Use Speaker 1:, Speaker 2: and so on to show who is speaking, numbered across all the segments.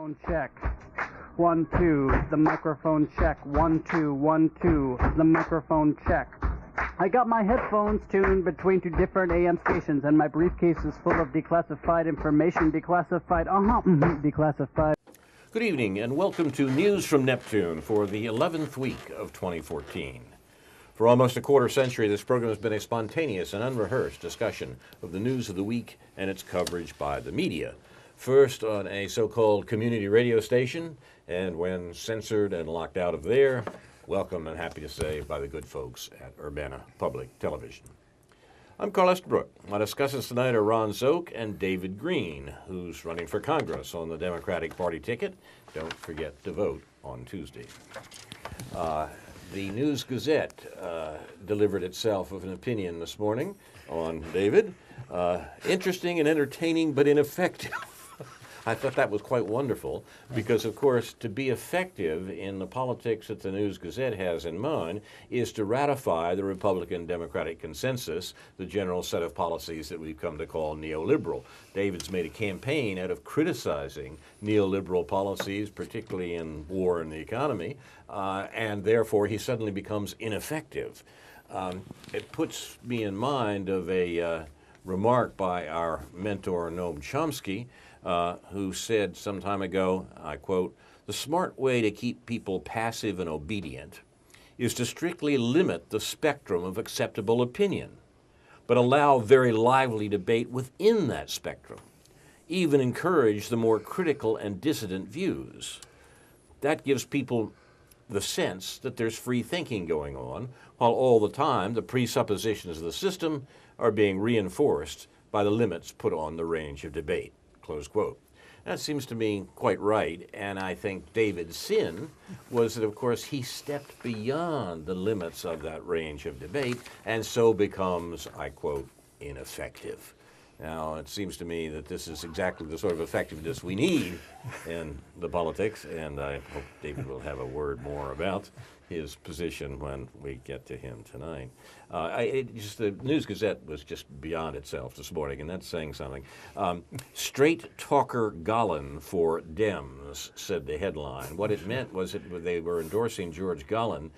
Speaker 1: Microphone check. 1, 2. The microphone check. 1, 2, 1, 2. The microphone check. I got my headphones tuned between two different AM stations, and my briefcase is full of declassified information. Declassified. Declassified.
Speaker 2: Good evening, and welcome to News from Neptune for the 11th week of 2014. For almost a quarter century, this program has been a spontaneous and unrehearsed discussion of the news of the week and its coverage by the media. First on a so-called community radio station, and when censored and locked out of there, welcome and happy to say by the good folks at Urbana Public Television. I'm Carl Estabrook. My discussants tonight are Ron Szoke and David Green, who's running for Congress on the Democratic Party ticket. Don't forget to vote on Tuesday. The News Gazette delivered itself with an opinion this morning on David. Interesting and entertaining, but ineffective. I thought that was quite wonderful because, of course, to be effective in the politics that the News Gazette has in mind is to ratify the Republican-Democratic consensus, the general set of policies that we've come to call neoliberal. David's made a campaign out of criticizing neoliberal policies, particularly in war and the economy, and therefore he suddenly becomes ineffective. It puts me in mind of a remark by our mentor, Noam Chomsky, who said some time ago, I quote, "The smart way to keep people passive and obedient is to strictly limit the spectrum of acceptable opinion, but allow very lively debate within that spectrum, even encourage the more critical and dissident views. That gives people the sense that there's free thinking going on, while all the time the presuppositions of the system are being reinforced by the limits put on the range of debate." Close quote. That seems to me quite right, and I think David's sin was that, of course, he stepped beyond the limits of that range of debate and so becomes, I quote, ineffective. Now, it seems to me that this is exactly the sort of effectiveness we need in the politics, and I hope David will have a word more about his position when we get to him tonight. The News Gazette was just beyond itself this morning, and that's saying something. Straight talker Gollin for Dems, said the headline. What it meant was that they were endorsing George Gollin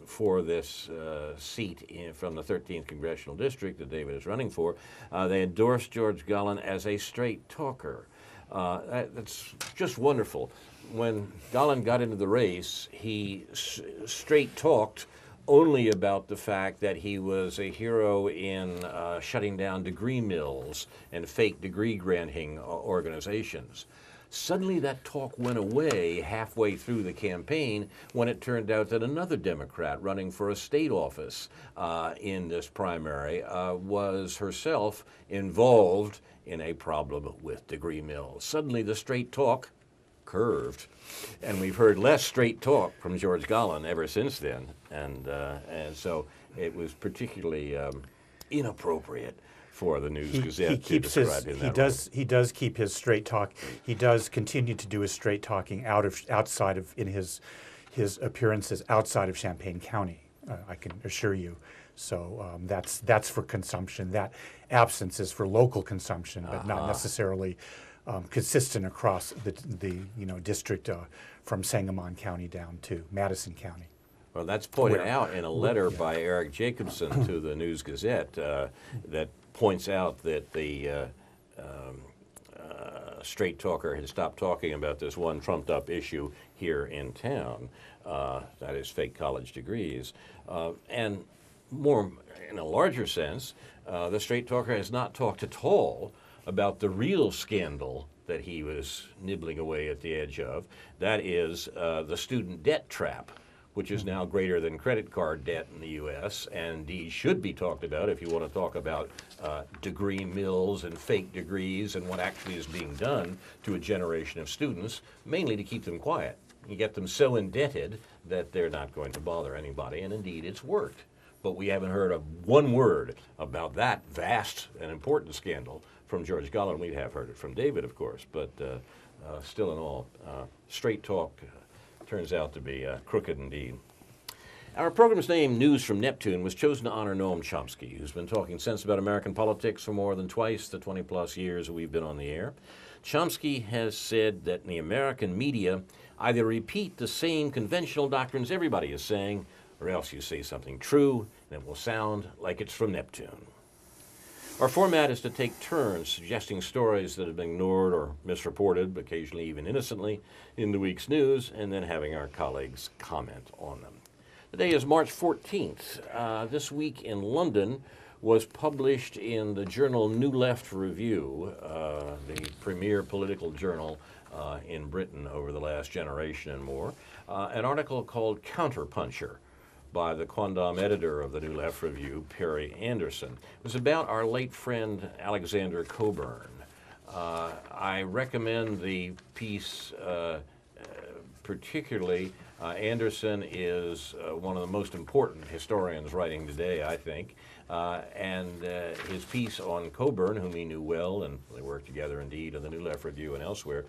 Speaker 2: for this seat from the 13th Congressional District that David is running for. They endorsed George Gollin as a straight talker. That's just wonderful. When Gollin got into the race, he straight talked only about the fact that he was a hero in shutting down degree mills and fake degree granting organizations. Suddenly that talk went away halfway through the campaign when it turned out that another Democrat running for a state office in this primary was herself involved in a problem with degree mills. Suddenly the straight talk curved, and we've heard less straight talk from George Gollin ever since then, and so it was particularly inappropriate for the News Gazette to describe him that way.
Speaker 3: He does keep his straight talk. He does continue to do his straight talking outside of in his appearances outside of Champaign County. I can assure you. So that's for consumption. That absence is for local consumption, but not necessarily consistent across the district from Sangamon County down to Madison County.
Speaker 2: Well, that's pointed out in a letter by Eric Jacobson to the News Gazette that points out that the straight talker had stopped talking about this one trumped-up issue here in town, that is fake college degrees. And more in a larger sense, the straight talker has not talked at all about the real scandal that he was nibbling away at the edge of. That is the student debt trap, which is now greater than credit card debt in the U.S. and indeed should be talked about if you want to talk about degree mills and fake degrees and what actually is being done to a generation of students, mainly to keep them quiet. You get them so indebted that they're not going to bother anybody, and indeed it's worked. But we haven't heard one word about that vast and important scandal from George Gollin. We have heard it from David, of course, but still in all, straight talk turns out to be crooked indeed. Our program's name, News from Neptune, was chosen to honor Noam Chomsky, who's been talking sense about American politics for more than twice the 20-plus years we've been on the air. Chomsky has said that the American media either repeat the same conventional doctrines everybody is saying, or else you say something true, and it will sound like it's from Neptune. Our format is to take turns suggesting stories that have been ignored or misreported, occasionally even innocently, in the week's news, and then having our colleagues comment on them. Today is March 14th. This week in London was published in the journal New Left Review, the premier political journal in Britain over the last generation and more, an article called Counterpuncher by the quondam editor of the New Left Review, Perry Anderson. It was about our late friend Alexander Cockburn. I recommend the piece particularly. Anderson is one of the most important historians writing today, I think, and his piece on Cockburn, whom he knew well, and they worked together indeed in the New Left Review and elsewhere,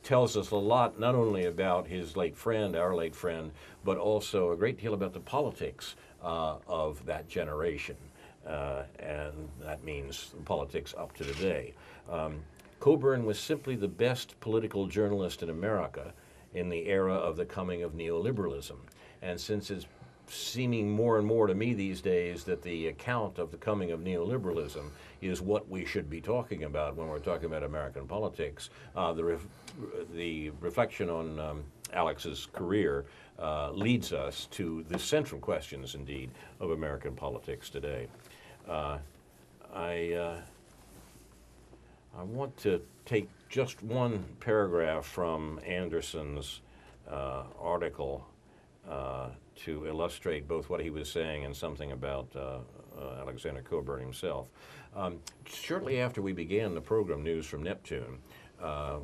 Speaker 2: tells us a lot not only about his late friend, our late friend, but also a great deal about the politics of that generation, and that means politics up to today. Cockburn was simply the best political journalist in America in the era of the coming of neoliberalism. And since it's seeming more and more to me these days that the account of the coming of neoliberalism is what we should be talking about when we're talking about American politics, the reflection on Alex's career leads us to the central questions, indeed, of American politics today. I want to take just one paragraph from Anderson's article to illustrate both what he was saying and something about Alexander Cockburn himself. Shortly after we began the program News from Neptune,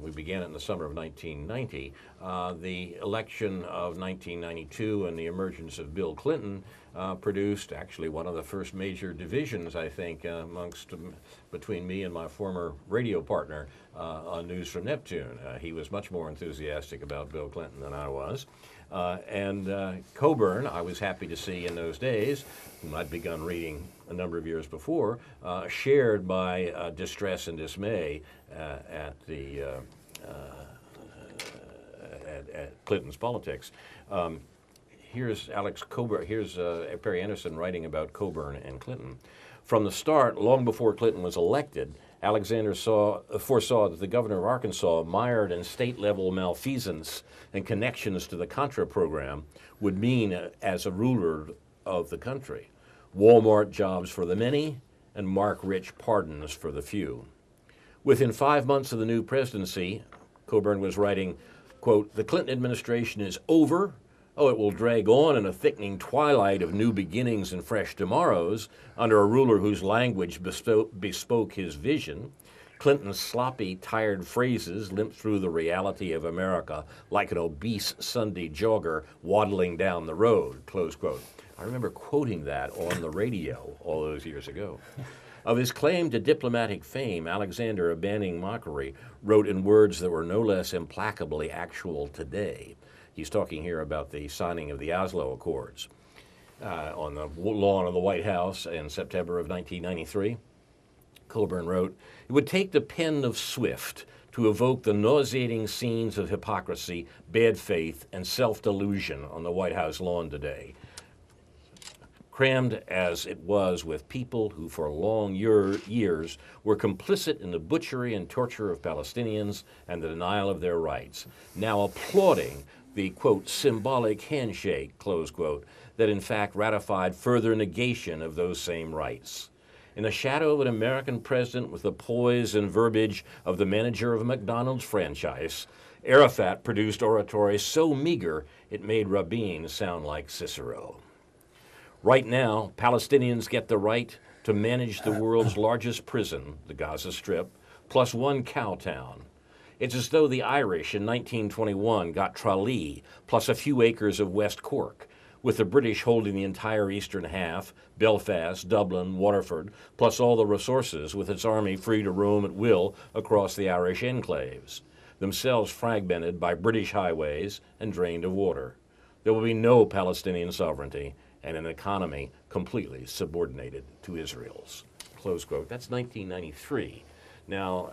Speaker 2: we began it in the summer of 1990. The election of 1992 and the emergence of Bill Clinton produced actually one of the first major divisions, I think, between me and my former radio partner on News from Neptune. He was much more enthusiastic about Bill Clinton than I was. And Cockburn, I was happy to see in those days, whom I'd begun reading a number of years before, shared my distress and dismay at Clinton's politics. Here's Alex Cockburn. Here's Perry Anderson writing about Cockburn and Clinton. From the start, long before Clinton was elected, Alexander foresaw that the governor of Arkansas, mired in state-level malfeasance and connections to the Contra program, would mean, as a ruler of the country, Walmart jobs for the many and mark-rich pardons for the few. Within 5 months of the new presidency, Cockburn was writing, quote, "The Clinton administration is over. Oh, it will drag on in a thickening twilight of new beginnings and fresh tomorrows under a ruler whose language bespoke his vision. Clinton's sloppy, tired phrases limp through the reality of America like an obese Sunday jogger waddling down the road," close quote. I remember quoting that on the radio all those years ago. Of his claim to diplomatic fame, Alexander, abandoning mockery, wrote in words that were no less implacably actual today. He's talking here about the signing of the Oslo Accords on the lawn of the White House in September of 1993. Cockburn wrote, "It would take the pen of Swift to evoke the nauseating scenes of hypocrisy, bad faith, and self-delusion on the White House lawn today, crammed as it was with people who for long years were complicit in the butchery and torture of Palestinians and the denial of their rights, now applauding the, quote, symbolic handshake, close quote, that in fact ratified further negation of those same rights. In the shadow of an American president with the poise and verbiage of the manager of a McDonald's franchise, Arafat produced oratory so meager it made Rabin sound like Cicero. Right now, Palestinians get the right to manage the world's largest prison, the Gaza Strip, plus one cow town. It's as though the Irish in 1921 got Tralee plus a few acres of West Cork, with the British holding the entire eastern half, Belfast, Dublin, Waterford, plus all the resources, with its army free to roam at will across the Irish enclaves, themselves fragmented by British highways and drained of water. There will be no Palestinian sovereignty and an economy completely subordinated to Israel's." Close quote. That's 1993. Now,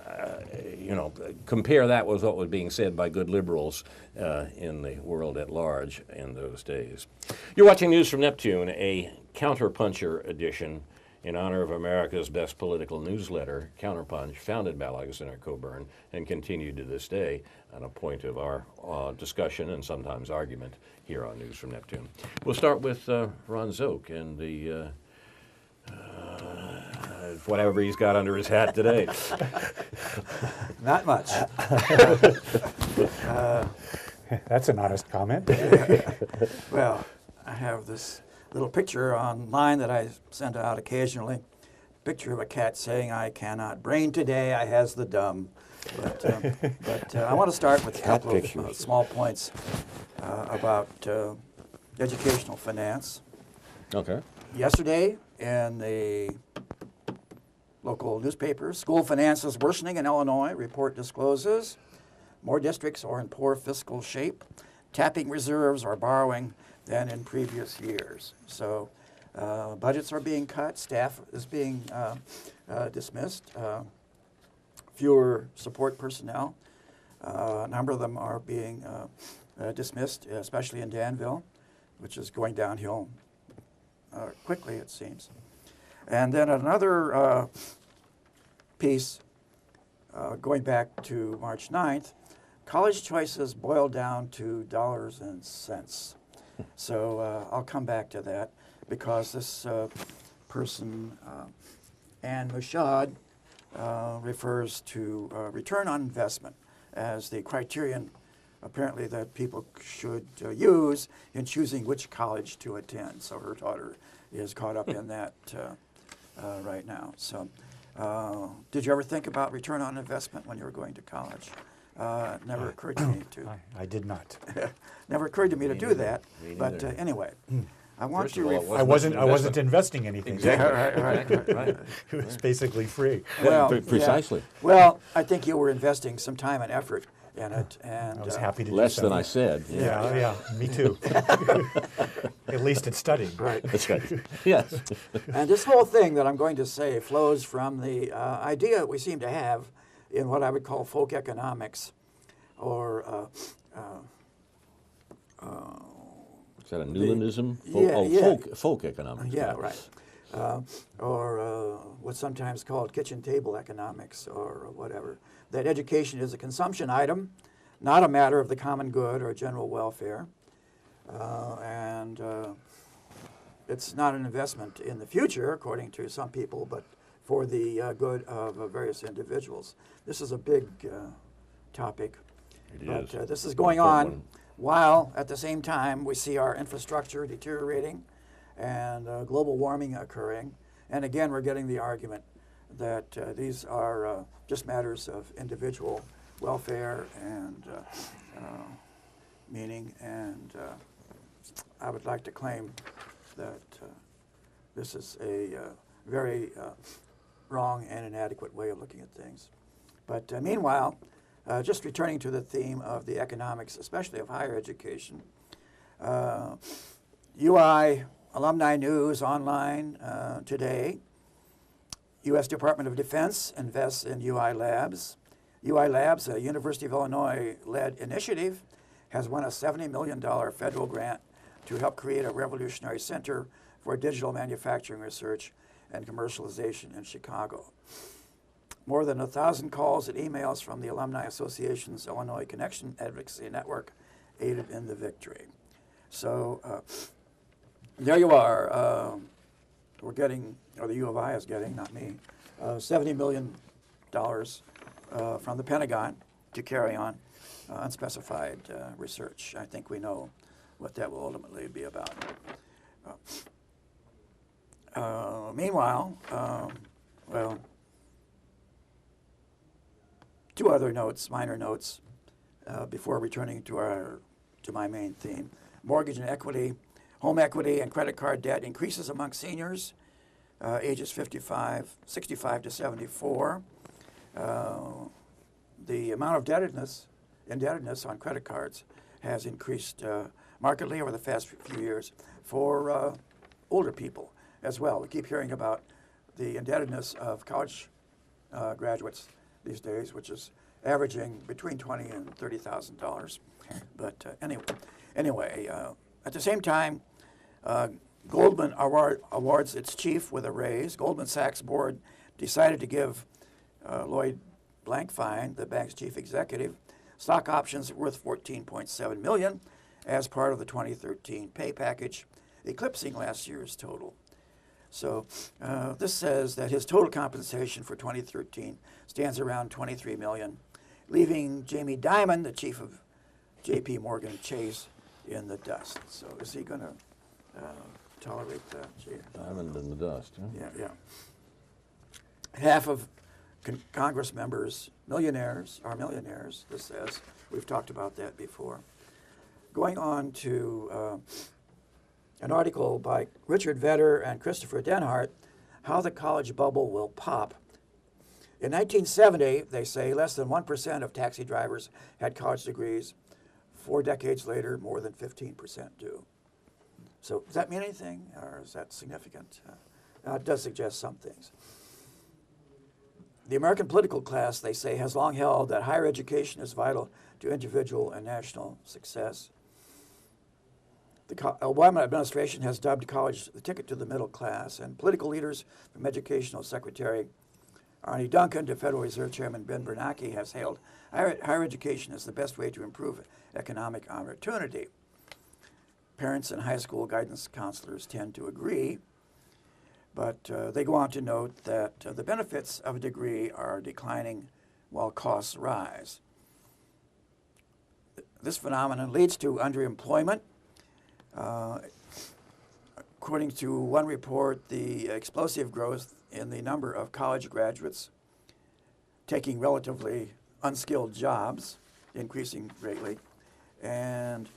Speaker 2: compare that with what was being said by good liberals in the world at large in those days. You're watching News from Neptune, a counterpuncher edition in honor of America's best political newsletter, Counterpunch, founded by Alexander Cockburn and continued to this day, and a point of our discussion and sometimes argument here on News from Neptune. We'll start with Ron Szoke and the whatever he's got under his hat today.
Speaker 4: Not much.
Speaker 3: That's an honest comment.
Speaker 4: Well, I have this little picture online that I send out occasionally. Picture of a cat saying, "I cannot brain today, I has the dumb." But I want to start with a couple of small points about educational finance.
Speaker 2: Okay.
Speaker 4: Yesterday in the local newspaper, school finances worsening in Illinois, report discloses. More districts are in poor fiscal shape, tapping reserves or borrowing than in previous years. So budgets are being cut, staff is being dismissed, fewer support personnel. A number of them are being dismissed, especially in Danville, which is going downhill quickly, it seems. And then another piece, going back to March 9th, college choices boil down to dollars and cents. So I'll come back to that because this person, Ann Mushad, refers to return on investment as the criterion apparently that people should use in choosing which college to attend. So her daughter is caught up in that right now. So did you ever think about return on investment when you were going to college? It never occurred to me to.
Speaker 3: I did not.
Speaker 4: Never occurred to me to do that.
Speaker 2: Me
Speaker 4: But
Speaker 2: neither.
Speaker 4: Anyway, I want
Speaker 2: First
Speaker 4: to.
Speaker 2: of all, it
Speaker 3: I wasn't investing anything.
Speaker 2: Exactly.
Speaker 4: Right.
Speaker 3: It was basically free.
Speaker 4: Well,
Speaker 2: Precisely.
Speaker 4: yeah. Well, I think you were investing some time and effort in it, and
Speaker 3: I was happy to do
Speaker 2: Less
Speaker 3: so.
Speaker 2: than I said.
Speaker 3: Yeah, me too. At least at studying.
Speaker 4: Right.
Speaker 2: That's right. Yes.
Speaker 4: And this whole thing that I'm going to say flows from the idea that we seem to have in what I would call folk economics, or
Speaker 2: Is that a Newlandism? Folk economics.
Speaker 4: yeah, right, or what's sometimes called kitchen table economics, or whatever. That education is a consumption item, not a matter of the common good or general welfare, and it's not an investment in the future, according to some people, but for the good of various individuals. This is a big topic.
Speaker 2: It is.
Speaker 4: This is going on while at the same time we see our infrastructure deteriorating and global warming occurring. And again, we're getting the argument that these are just matters of individual welfare and meaning. And I would like to claim that this is a very wrong and inadequate way of looking at things. But meanwhile, just returning to the theme of the economics, especially of higher education, UI Alumni News online today. U.S. Department of Defense invests in UI Labs. UI Labs, a University of Illinois-led initiative, has won a $70 million federal grant to help create a revolutionary center for digital manufacturing research and commercialization in Chicago. More than 1,000 calls and emails from the Alumni Association's Illinois Connection Advocacy Network aided in the victory. So there you are. We're getting, or the U of I is getting, not me, $70 million from the Pentagon to carry on unspecified research. I think we know what that will ultimately be about. Meanwhile, well, two other notes, minor notes, before returning to my main theme. Mortgage and equity, home equity and credit card debt increases among seniors, ages 65 to 74. The amount of indebtedness on credit cards has increased markedly over the past few years for older people as well. We keep hearing about the indebtedness of college graduates these days, which is averaging between $20,000 and $30,000. But anyway, at the same time, Goldman awards its chief with a raise. Goldman Sachs board decided to give Lloyd Blankfein, the bank's chief executive, stock options worth $14.7 million as part of the 2013 pay package, eclipsing last year's total. So this says that his total compensation for 2013 stands around $23 million, leaving Jamie Dimon, the chief of J.P. Morgan Chase, in the dust. So is he going to tolerate that?
Speaker 2: Diamond in the dust. Huh?
Speaker 4: Yeah. Half of Congress members, millionaires, are millionaires, this says. We've talked about that before. Going on to an article by Richard Vedder and Christopher Denhart, How the College Bubble Will Pop. In 1970, they say, less than 1% of taxi drivers had college degrees. 4 decades later, more than 15% do. So does that mean anything, or is that significant? It does suggest some things. The American political class, they say, has long held that higher education is vital to individual and national success. The Obama administration has dubbed college the ticket to the middle class, and political leaders from Educational Secretary Arne Duncan to Federal Reserve Chairman Ben Bernanke has hailed higher education as the best way to improve economic opportunity. Parents and high school guidance counselors tend to agree, but they go on to note that the benefits of a degree are declining while costs rise. This phenomenon leads to underemployment. According to one report, the explosive growth in the number of college graduates taking relatively unskilled jobs increasing greatly, and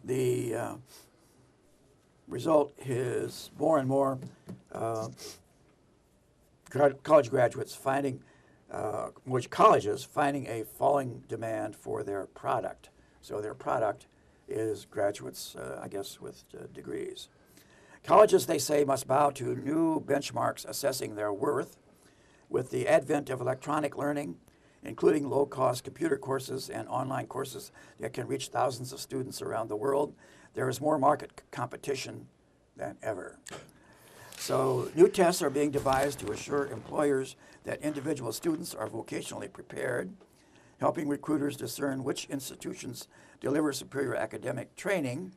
Speaker 4: the result is more and more college graduates finding, which colleges finding a falling demand for their product. So their product is graduates, I guess, with degrees. Colleges, they say, must bow to new benchmarks assessing their worth. With the advent of electronic learning, including low-cost computer courses and online courses that can reach thousands of students around the world, there is more market competition than ever. So new tests are being devised to assure employers that individual students are vocationally prepared, helping recruiters discern which institutions deliver superior academic training.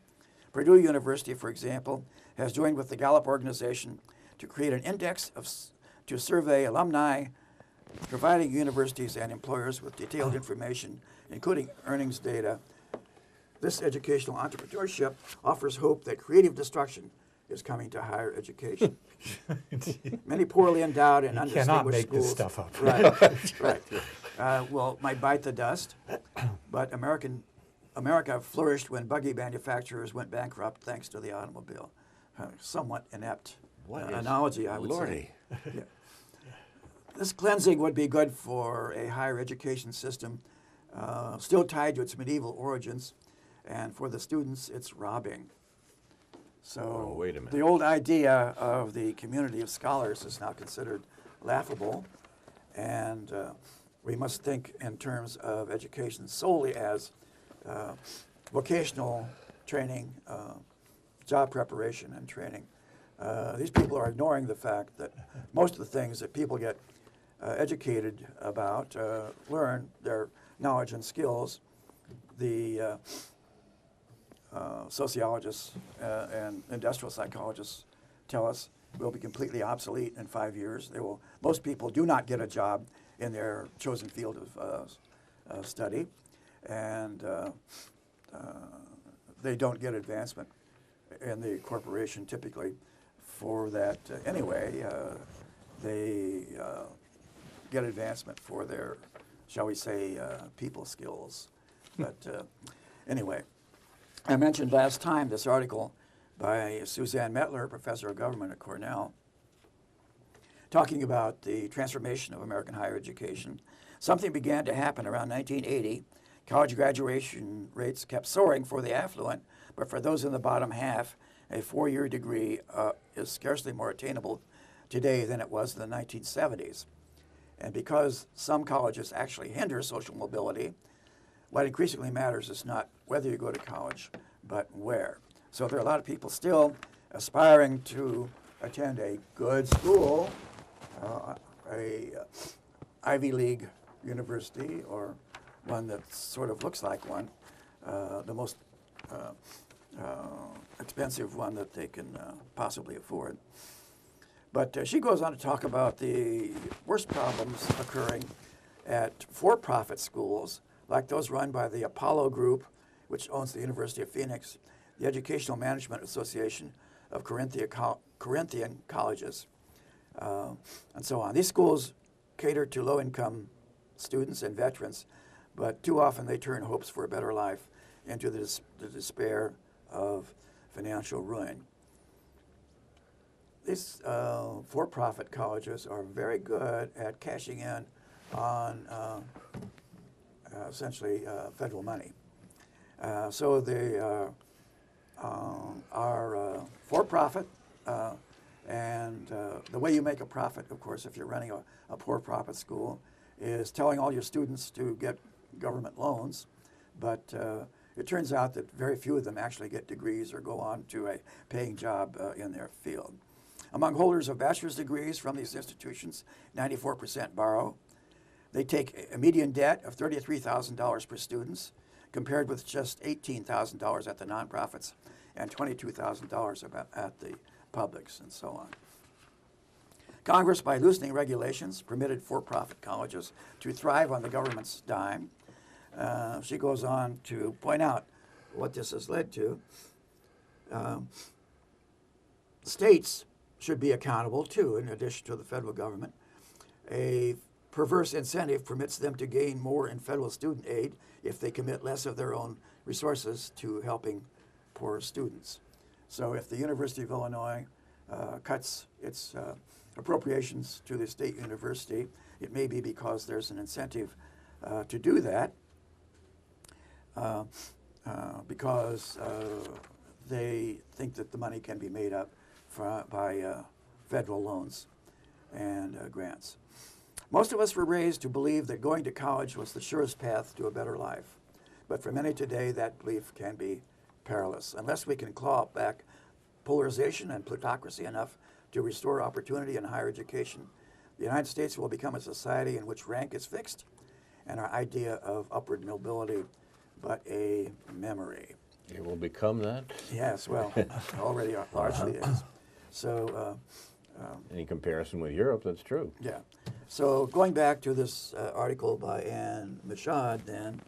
Speaker 4: Purdue University, for example, has joined with the Gallup organization to create an index to survey alumni, providing universities and employers with detailed information, including earnings data. This educational entrepreneurship offers hope that creative destruction is coming to higher education. Many poorly endowed and undistinguished
Speaker 3: cannot make
Speaker 4: schools.
Speaker 3: this stuff up.
Speaker 4: Right. Well, might bite the dust, but America flourished when buggy manufacturers went bankrupt thanks to the automobile. Somewhat inept analogy, I would say. Yeah. This cleansing would be good for a higher education system, still tied to its medieval origins, and for the students, it's robbing. So
Speaker 2: wait a minute.
Speaker 4: The old idea of the community of scholars is now considered laughable, and we must think in terms of education solely as vocational training, job preparation and training. These people are ignoring the fact that most of the things that people get educated about, learn their knowledge and skills, the sociologists and industrial psychologists tell us will be completely obsolete in 5 years. Most people do not get a job in their chosen field of study, and they don't get advancement in the corporation typically for that anyway. They get advancement for their, shall we say, people skills. But anyway, I mentioned last time this article by Suzanne Mettler, professor of government at Cornell, talking about the transformation of American higher education. Something began to happen around 1980. College graduation rates kept soaring for the affluent, but for those in the bottom half, a 4-year degree is scarcely more attainable today than it was in the 1970s. And because some colleges actually hinder social mobility, what increasingly matters is not whether you go to college, but where. So there are a lot of people still aspiring to attend a good school, a Ivy League university, or one that sort of looks like one, the most expensive one that they can possibly afford. But she goes on to talk about the worst problems occurring at for-profit schools, like those run by the Apollo Group, which owns the University of Phoenix, the Educational Management Association of Corinthian Colleges, and so on. These schools cater to low-income students and veterans, but too often they turn hopes for a better life into the despair of financial ruin. These for-profit colleges are very good at cashing in on essentially federal money. So they are for-profit, and the way you make a profit, of course, if you're running a for-profit school, is telling all your students to get government loans, but it turns out that very few of them actually get degrees or go on to a paying job in their field. Among holders of bachelor's degrees from these institutions, 94% borrow. They take a median debt of $33,000 per student, compared with just $18,000 at the nonprofits and $22,000 at the publics, and so on. Congress, by loosening regulations, permitted for-profit colleges to thrive on the government's dime. She goes on to point out what this has led to. States should be accountable too, in addition to the federal government. A perverse incentive permits them to gain more in federal student aid if they commit less of their own resources to helping poor students. So if the University of Illinois cuts its appropriations to the state university, it may be because there's an incentive to do that, because they think that the money can be made up by federal loans and grants. Most of us were raised to believe that going to college was the surest path to a better life. But for many today, that belief can be perilous. Unless we can claw back polarization and plutocracy enough to restore opportunity in higher education, the United States will become a society in which rank is fixed and our idea of upward mobility but a memory.
Speaker 2: It will become that?
Speaker 4: Yes, well, already largely is. So,
Speaker 2: in comparison with Europe, that's true.
Speaker 4: yeah. So going back to this article by Anne Michaud, then,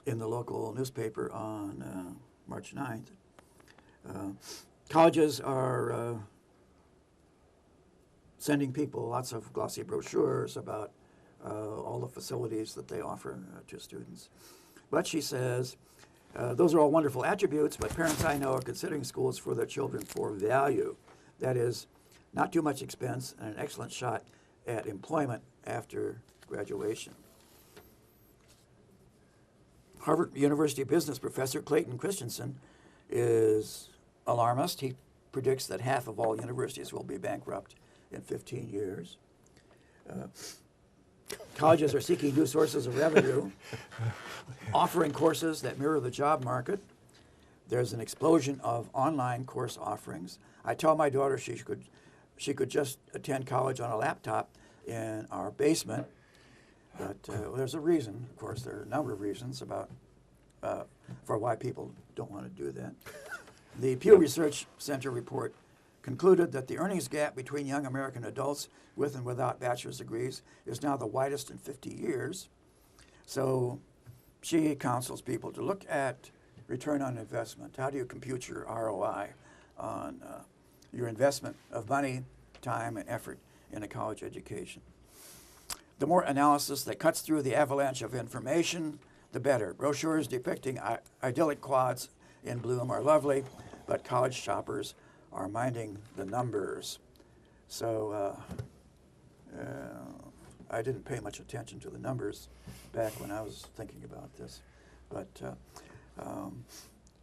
Speaker 4: in the local newspaper on March 9th, colleges are sending people lots of glossy brochures about all the facilities that they offer to students. But she says, those are all wonderful attributes, but parents I know are considering schools for their children for value. That is, not too much expense and an excellent shot at employment after graduation. Harvard University Business professor Clayton Christensen is alarmist. He predicts that half of all universities will be bankrupt in 15 years. Colleges are seeking new sources of revenue, offering courses that mirror the job market. There's an explosion of online course offerings. I tell my daughter she could just attend college on a laptop in our basement, but there's a reason. Of course, there are a number of reasons for why people don't want to do that. The Pew Research Center report concluded that the earnings gap between young American adults with and without bachelor's degrees is now the widest in 50 years. So she counsels people to look at return on investment. How do you compute your ROI on your investment of money, time, and effort in a college education? The more analysis that cuts through the avalanche of information, the better. Brochures depicting idyllic quads in bloom are lovely, but college shoppers are minding the numbers. So I didn't pay much attention to the numbers back when I was thinking about this. But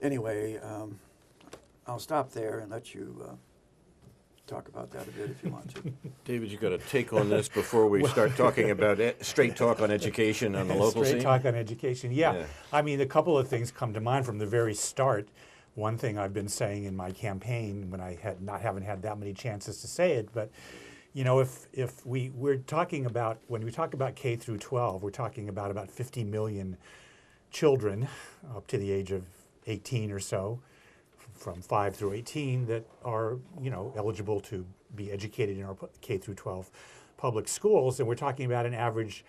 Speaker 4: anyway, I'll stop there and let you talk about that a bit if you want to.
Speaker 2: David, you got a take on this before we start talking about straight talk on education on the local
Speaker 3: Straight
Speaker 2: scene?
Speaker 3: talk on education, yeah.
Speaker 2: Yeah.
Speaker 3: I mean, a couple of things come to mind from the very start. One thing I've been saying in my campaign when I haven't had that many chances to say it, but you know, if we're talking about, when we talk about K through 12, we're talking about 50 million children up to the age of 18 or so, from 5 through 18, that are, you know, eligible to be educated in our K through 12 public schools, and we're talking about an average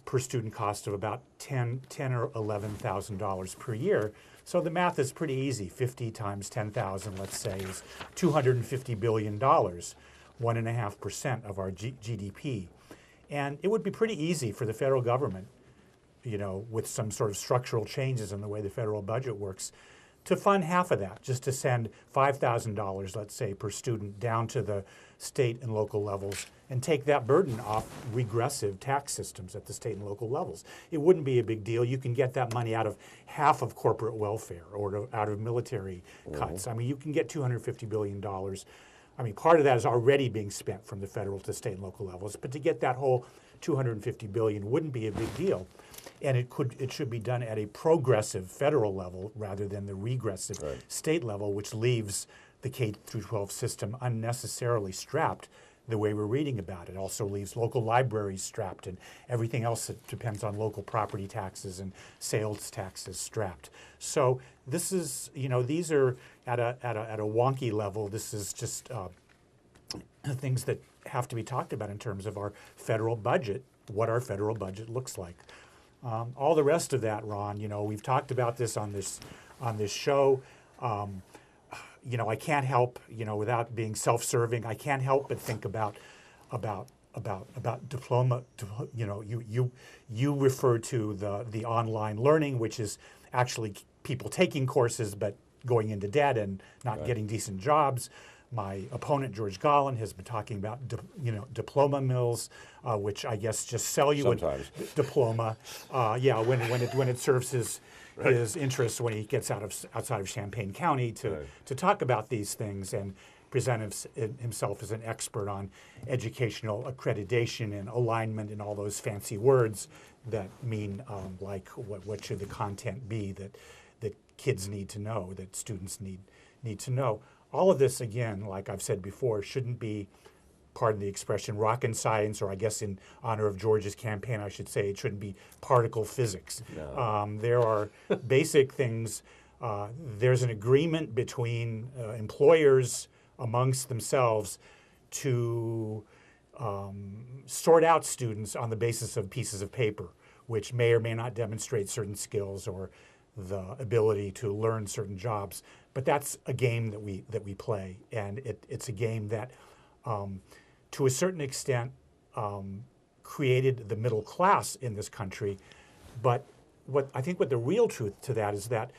Speaker 3: per student cost of about $10 or $11,000 per year. So the math is pretty easy. 50 times 10,000, let's say, is $250 billion, 1.5% of our GDP. And it would be pretty easy for the federal government, you know, with some sort of structural changes in the way the federal budget works, to fund half of that, just to send $5,000, let's say, per student down to the state and local levels and take that burden off regressive tax systems at the state and local levels. It wouldn't be a big deal. You can get that money out of half of corporate welfare or out of military cuts. I mean, you can get $250 billion. I mean, part of that is already being spent from the federal to state and local levels, but to get that whole $250 billion wouldn't be a big deal. And it should be done at a progressive federal level rather than the regressive state level, which leaves the K through 12 system unnecessarily strapped the way we're reading about it. Also leaves local libraries strapped and everything else that depends on local property taxes and sales taxes strapped. So this is, you know, these are at a wonky level. This is just things that have to be talked about in terms of our federal budget, what our federal budget looks like. All the rest of that, Ron, you know, we've talked about this on this show. You know, I can't help, you know, without being self-serving, I can't help but think about diploma. You know, you refer to the online learning, which is actually people taking courses but going into debt and not getting decent jobs. My opponent, George Gollin, has been talking about, diploma mills, which I guess just sell you
Speaker 2: Sometimes.
Speaker 3: a diploma. When it serves his interest when he gets outside of Champaign County to talk about these things and present himself as an expert on educational accreditation and alignment and all those fancy words that mean like what should the content be that kids need to know, that students need to know. All of this, again, like I've said before, shouldn't be part of the expression rocket science, or I guess in honor of George's campaign, I should say it shouldn't be particle physics. No. There are basic things. There's an agreement between employers amongst themselves to sort out students on the basis of pieces of paper, which may or may not demonstrate certain skills or the ability to learn certain jobs. But that's a game that we play, and it's a game that, to a certain extent, created the middle class in this country. But what the real truth to that is that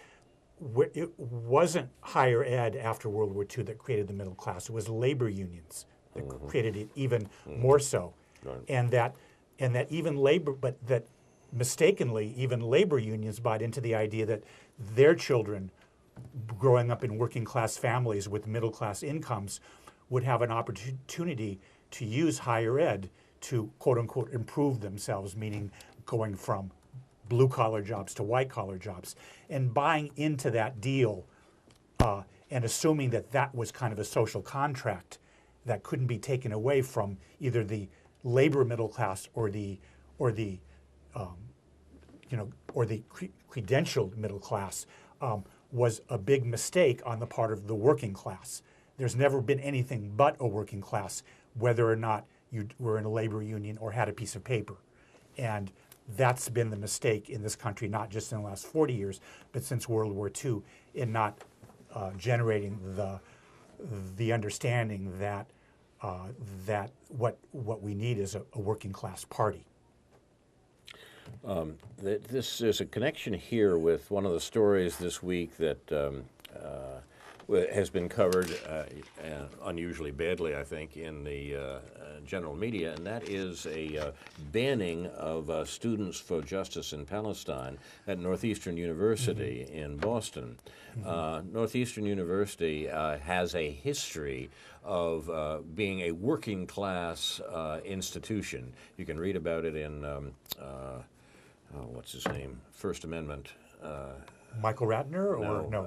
Speaker 3: it wasn't higher ed after World War II that created the middle class. It was labor unions that created it even more so, and that even labor, but that mistakenly even labor unions bought into the idea that their children, growing up in working class families with middle class incomes, would have an opportunity to use higher ed to quote unquote improve themselves, meaning going from blue collar jobs to white collar jobs, and buying into that deal and assuming that that was kind of a social contract that couldn't be taken away from either the labor middle class or the credentialed middle class, was a big mistake on the part of the working class. There's never been anything but a working class, whether or not you were in a labor union or had a piece of paper. And that's been the mistake in this country, not just in the last 40 years, but since World War II, in not generating the understanding that what we need is a working class party.
Speaker 2: This is a connection here with one of the stories this week that has been covered unusually badly, I think, in the general media, and that is a banning of Students for Justice in Palestine at Northeastern University in Boston. Northeastern University has a history of being a working class institution. You can read about it in, what's his name, First Amendment.
Speaker 3: Michael Ratner, or no?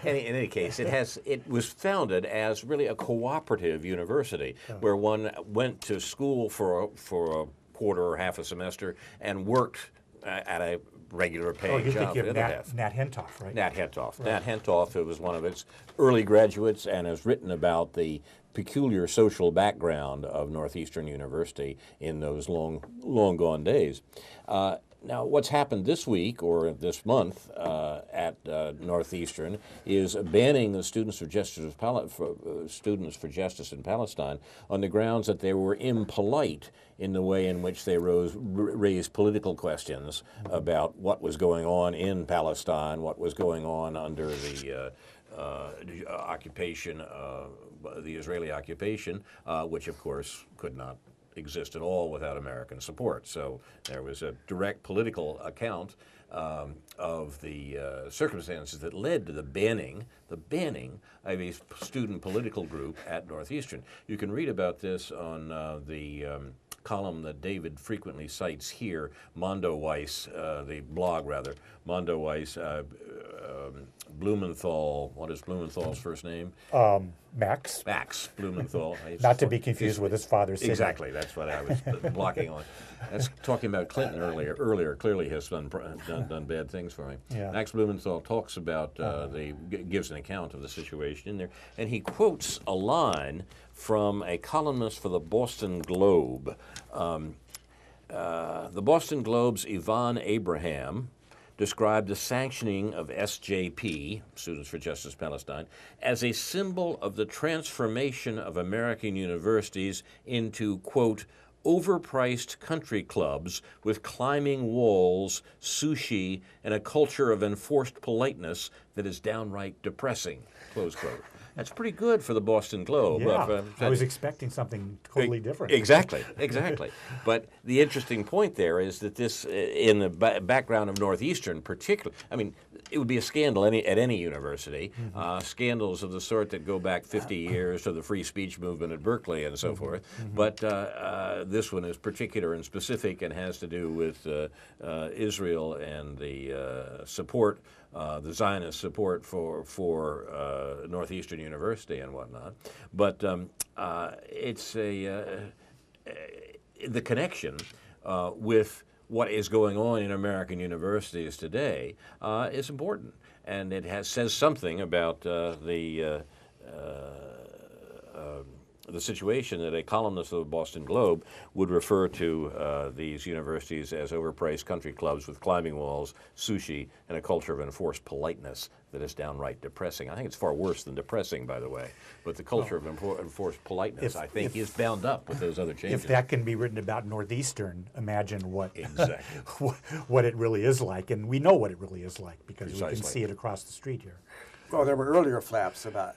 Speaker 2: In any case, it was founded as really a cooperative university where one went to school for a quarter or half a semester and worked at a regular paying job.
Speaker 3: Thinking of Nat Hentoff, right?
Speaker 2: Nat Hentoff. Right. Nat Hentoff, who was one of its early graduates and has written about the peculiar social background of Northeastern University in those long gone days. Now, what's happened this week or this month at Northeastern is banning the Students for Justice in Palestine on the grounds that they were impolite in the way in which they raised political questions about what was going on in Palestine, what was going on under the occupation, the Israeli occupation, which of course could not exist at all without American support. So there was a direct political account of the circumstances that led to the banning of a student political group at Northeastern. You can read about this on the column that David frequently cites here, Mondo Weiss, the blog rather, Mondo Weiss, Blumenthal. What is Blumenthal's first name?
Speaker 3: Max.
Speaker 2: Max Blumenthal.
Speaker 3: Not to be confused with his father's city.
Speaker 2: Exactly. That's what I was blocking on. That's talking about Clinton earlier. Clearly has done bad things for him.
Speaker 3: Yeah.
Speaker 2: Max Blumenthal talks about gives an account of the situation in there, and he quotes a line from a columnist for the Boston Globe. The Boston Globe's Yvonne Abraham described the sanctioning of SJP, Students for Justice Palestine, as a symbol of the transformation of American universities into, quote, overpriced country clubs with climbing walls, sushi, and a culture of enforced politeness that is downright depressing, close quote. That's pretty good for the Boston Globe.
Speaker 3: Yeah, I was expecting something totally different.
Speaker 2: Exactly. But the interesting point there is that this, in the background of Northeastern particularly, I mean, it would be a scandal at any university, scandals of the sort that go back 50 years to the free speech movement at Berkeley and so forth. But this one is particular and specific and has to do with Israel and the support, the Zionist support for Northeastern University and whatnot. But it's the connection with what is going on in American universities today is important, and it says something about the situation that a columnist of the Boston Globe would refer to these universities as overpriced country clubs with climbing walls, sushi, and a culture of enforced politeness that is downright depressing. I think it's far worse than depressing, by the way, but the culture of enforced politeness, I think, is bound up with those other changes.
Speaker 3: If that can be written about Northeastern, imagine what
Speaker 2: exactly
Speaker 3: what it really is like, and we know what it really is like because we can see it across the street here.
Speaker 4: Well, there were earlier flaps about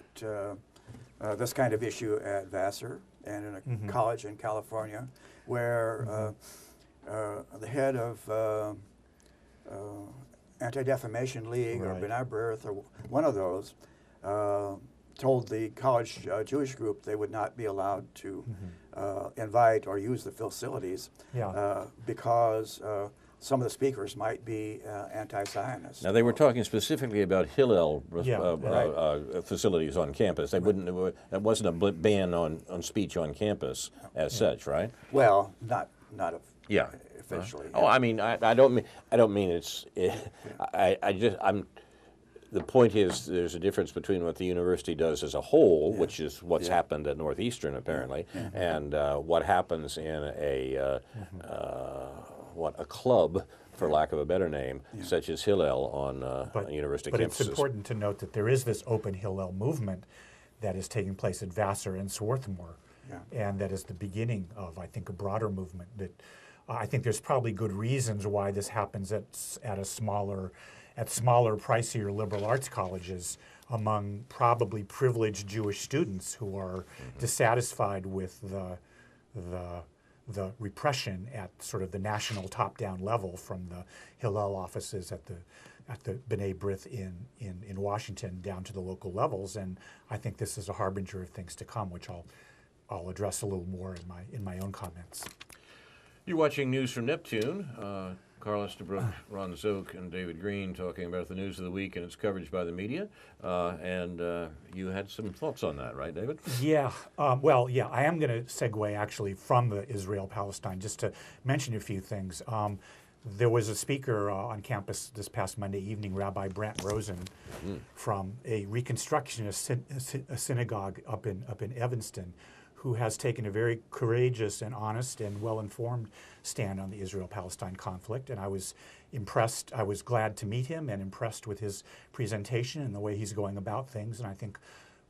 Speaker 4: this kind of issue at Vassar and in a college in California, where the head of Anti-Defamation League or B'nai B'rith or one of those told the college Jewish group they would not be allowed to invite or use the facilities because some of the speakers might be anti-Zionist.
Speaker 2: Now, they were talking specifically about Hillel facilities on campus. They wouldn't. That wasn't a ban on speech on campus as such, right?
Speaker 4: Well, not officially.
Speaker 2: Oh, I mean, I don't mean it's. The point is, there's a difference between what the university does as a whole, which is what's happened at Northeastern apparently, and what happens in a club, for lack of a better name, such as Hillel on university campuses.
Speaker 3: But it's important to note that there is this open Hillel movement that is taking place at Vassar and Swarthmore, and that is the beginning of, I think, a broader movement. That I think there's probably good reasons why this happens at a smaller at smaller, pricier liberal arts colleges among probably privileged Jewish students who are dissatisfied with the repression at sort of the national top-down level from the Hillel offices at the B'nai B'rith in Washington down to the local levels, and I think this is a harbinger of things to come, which I'll address a little more in my own comments.
Speaker 2: You're watching News from Neptune. Carl Estabrook, Ron Szoke, and David Green talking about the news of the week and its coverage by the media. And you had some thoughts on that, right, David?
Speaker 3: Yeah. Well, yeah, I am going to segue actually from the Israel-Palestine just to mention a few things. There was a speaker on campus this past Monday evening, Rabbi Brant Rosen, from a Reconstructionist synagogue up in Evanston, who has taken a very courageous and honest and well-informed stand on the Israel-Palestine conflict. And I was impressed. I was glad to meet him and impressed with his presentation and the way he's going about things. And I think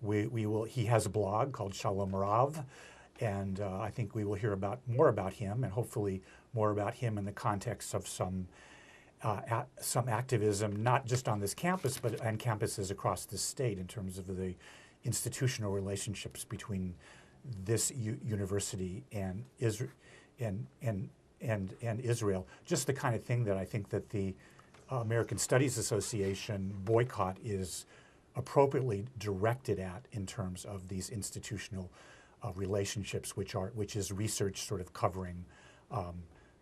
Speaker 3: we will. He has a blog called Shalom Rav, and I think we will hear more about him, and hopefully more about him in the context of some activism, not just on this campus, but on campuses across the state in terms of the institutional relationships between this university and Israel, and Israel. Just the kind of thing that I think that the American Studies Association boycott is appropriately directed at in terms of these institutional relationships, which is research sort of covering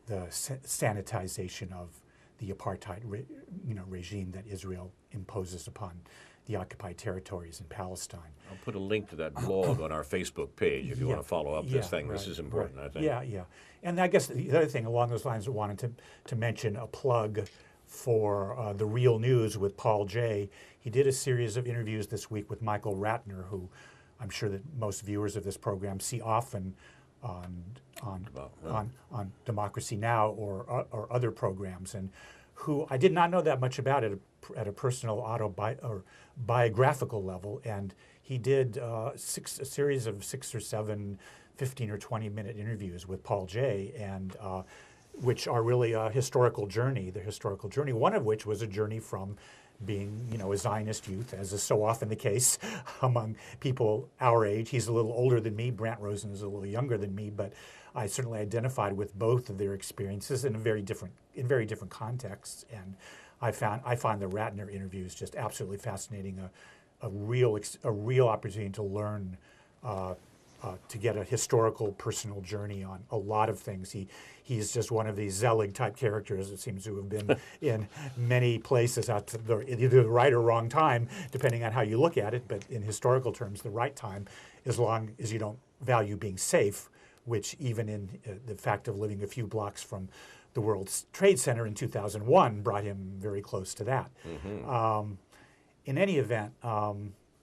Speaker 3: the sanitization of the apartheid regime that Israel imposes upon the occupied territories in Palestine.
Speaker 2: I'll put a link to that blog on our Facebook page if you want to follow up this thing.
Speaker 3: Right,
Speaker 2: this is important, I think.
Speaker 3: Yeah. And I guess the other thing along those lines I wanted to mention a plug for The Real News with Paul Jay. He did a series of interviews this week with Michael Ratner, who I'm sure that most viewers of this program see often on Democracy Now! or other programs, and who I did not know that much about at a personal biographical level. And he did a series of 6 or 7 15 or 20-minute interviews with Paul Jay, and which are really a historical journey, one of which was a journey from being, a Zionist youth, as is so often the case among people our age. He's a little older than me. Brant Rosen is a little younger than me, but I certainly identified with both of their experiences in very different contexts. And I find the Ratner interviews just absolutely fascinating. A real opportunity to learn. To get a historical, personal journey on a lot of things. He's just one of these Zelig type characters that seems to have been in many places at either the right or wrong time, depending on how you look at it. But in historical terms, the right time, as long as you don't value being safe, which even in the fact of living a few blocks from the World Trade Center in 2001 brought him very close to that. Mm-hmm. In any event,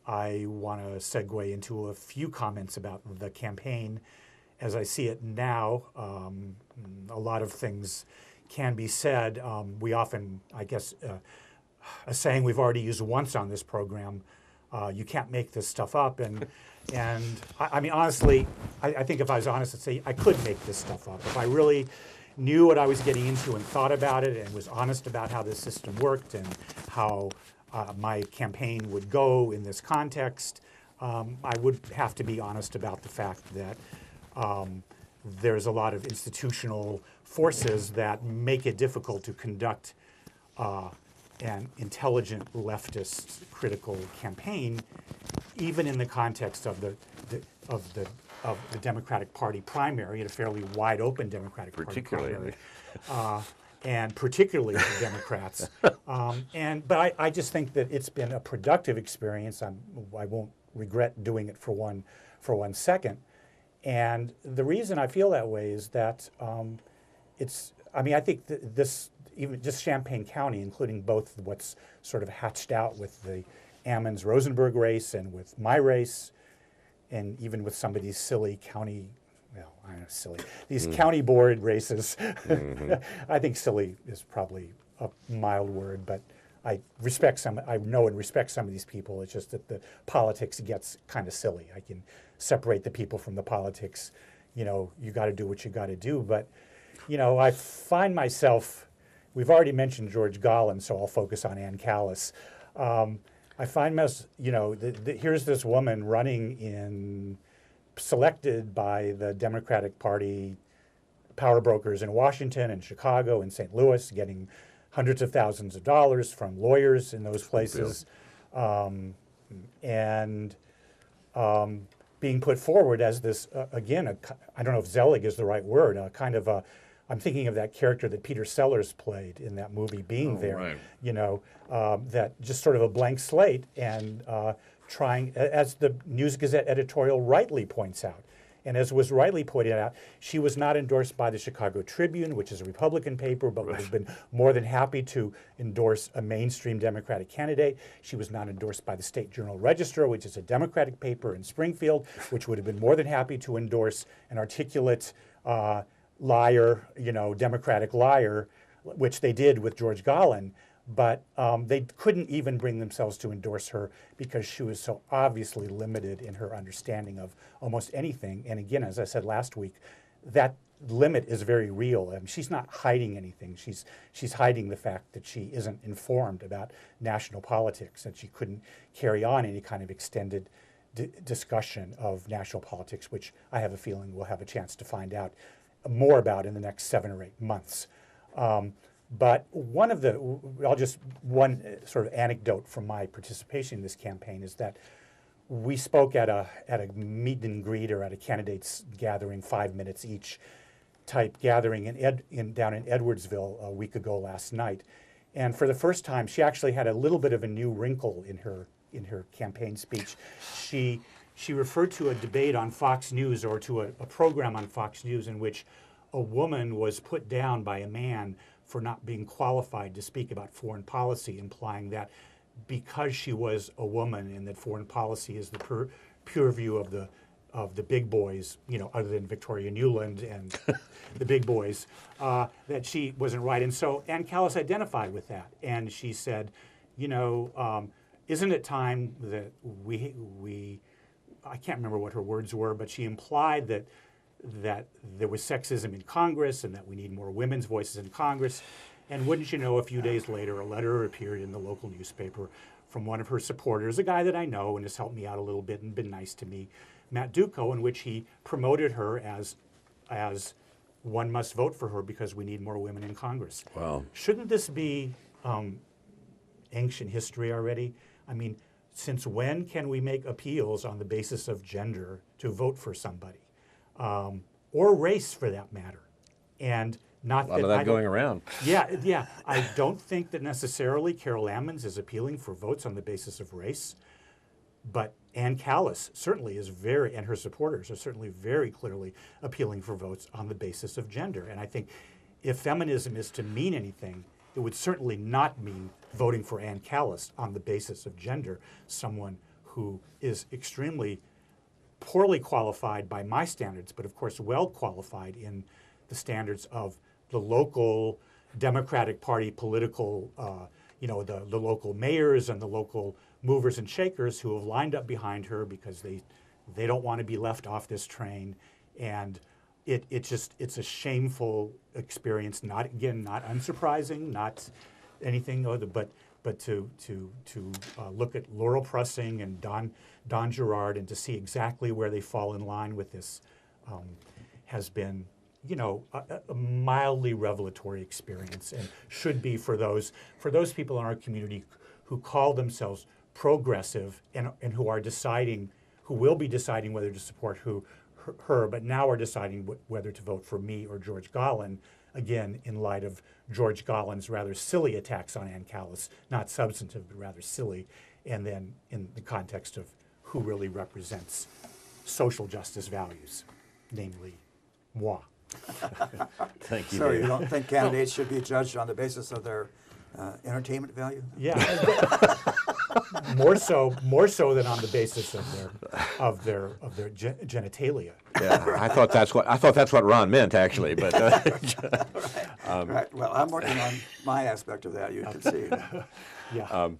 Speaker 3: I want to segue into a few comments about the campaign. As I see it now, a lot of things can be said. We often, I guess, a saying we've already used once on this program, you can't make this stuff up. And I mean, honestly, I think if I was honest, I'd say I could make this stuff up. If I really knew what I was getting into and thought about it and was honest about how this system worked and how my campaign would go in this context, I would have to be honest about the fact that there's a lot of institutional forces that make it difficult to conduct an intelligent leftist critical campaign, even in the context of the Democratic Party primary, a fairly wide open Democratic Party primary. And particularly for Democrats. But I just think that it's been a productive experience. I won't regret doing it for one second. And the reason I feel that way is that I think this, even just Champaign County, including both what's sort of hatched out with the Ammons-Rosenberg race and with my race, and even with some of these silly county county board races. Mm-hmm. I think silly is probably a mild word, but I know and respect some of these people. It's just that the politics gets kind of silly. I can separate the people from the politics. You got to do what you got to do. But, I find myself we've already mentioned George Gollin, so I'll focus on Ann Callis. I find here's this woman running selected by the Democratic Party power brokers in Washington and Chicago and St. Louis, getting hundreds of thousands of dollars from lawyers in those places, and being put forward as this, again, I don't know if Zelig is the right word, I'm thinking of that character that Peter Sellers played in that movie, Being There, right. That just sort of a blank slate and trying, as the News Gazette editorial rightly points out, and as was rightly pointed out, she was not endorsed by the Chicago Tribune, which is a Republican paper, but would have been more than happy to endorse a mainstream Democratic candidate. She was not endorsed by the State Journal-Register, which is a Democratic paper in Springfield, which would have been more than happy to endorse an articulate liar, Democratic liar, which they did with George Gollin. But they couldn't even bring themselves to endorse her because she was so obviously limited in her understanding of almost anything. And again, as I said last week, that limit is very real. She's not hiding anything. She's hiding the fact that she isn't informed about national politics, that she couldn't carry on any kind of extended discussion of national politics, which I have a feeling we'll have a chance to find out more about in the next 7 or 8 months. But one sort of anecdote from my participation in this campaign is that we spoke at a meet and greet or at a candidates gathering, 5 minutes each type gathering down in Edwardsville a week ago last night. And for the first time, she actually had a little bit of a new wrinkle in her campaign speech. She referred to a debate on Fox News, or to a program on Fox News, in which a woman was put down by a man for not being qualified to speak about foreign policy, implying that because she was a woman and that foreign policy is the pure view of the big boys, other than Victoria Nuland and the big boys, that she wasn't right. And so Ann Callis identified with that, and she said, isn't it time that we I can't remember what her words were, but she implied that there was sexism in Congress and that we need more women's voices in Congress. And wouldn't you know, a few days later, a letter appeared in the local newspaper from one of her supporters, a guy that I know and has helped me out a little bit and been nice to me, Matt Duco, in which he promoted her as one must vote for her because we need more women in Congress.
Speaker 2: Wow.
Speaker 3: Shouldn't this be ancient history already? I mean, since when can we make appeals on the basis of gender to vote for somebody? Or race, for that matter, and not
Speaker 2: a lot of that going around.
Speaker 3: Yeah. I don't think that necessarily Carol Ammons is appealing for votes on the basis of race, but Ann Callis certainly is and her supporters are certainly very clearly appealing for votes on the basis of gender. And I think if feminism is to mean anything, it would certainly not mean voting for Ann Callis on the basis of gender, someone who is extremely poorly qualified by my standards, but of course well qualified in the standards of the local Democratic Party political, the local mayors and the local movers and shakers who have lined up behind her because they don't want to be left off this train. And it's a shameful experience, not unsurprising, not anything other, but to look at Laurel Pressing and Don Gerard and to see exactly where they fall in line with this has been, a mildly revelatory experience, and should be for those people in our community who call themselves progressive and who will be deciding whether to support her, but now are deciding whether to vote for me or George Gollin. Again, in light of George Gollin's rather silly attacks on Ann Callis, not substantive, but rather silly, and then in the context of who really represents social justice values, namely moi.
Speaker 2: Thank you.
Speaker 4: So
Speaker 2: Dave.
Speaker 4: you don't think candidates should be judged on the basis of their entertainment value?
Speaker 3: Yeah, more so than on the basis of their genitalia.
Speaker 2: Yeah, I thought that's what Ron meant, actually. But
Speaker 4: Right. Well, I'm working on my aspect of that. You can see.
Speaker 3: Yeah.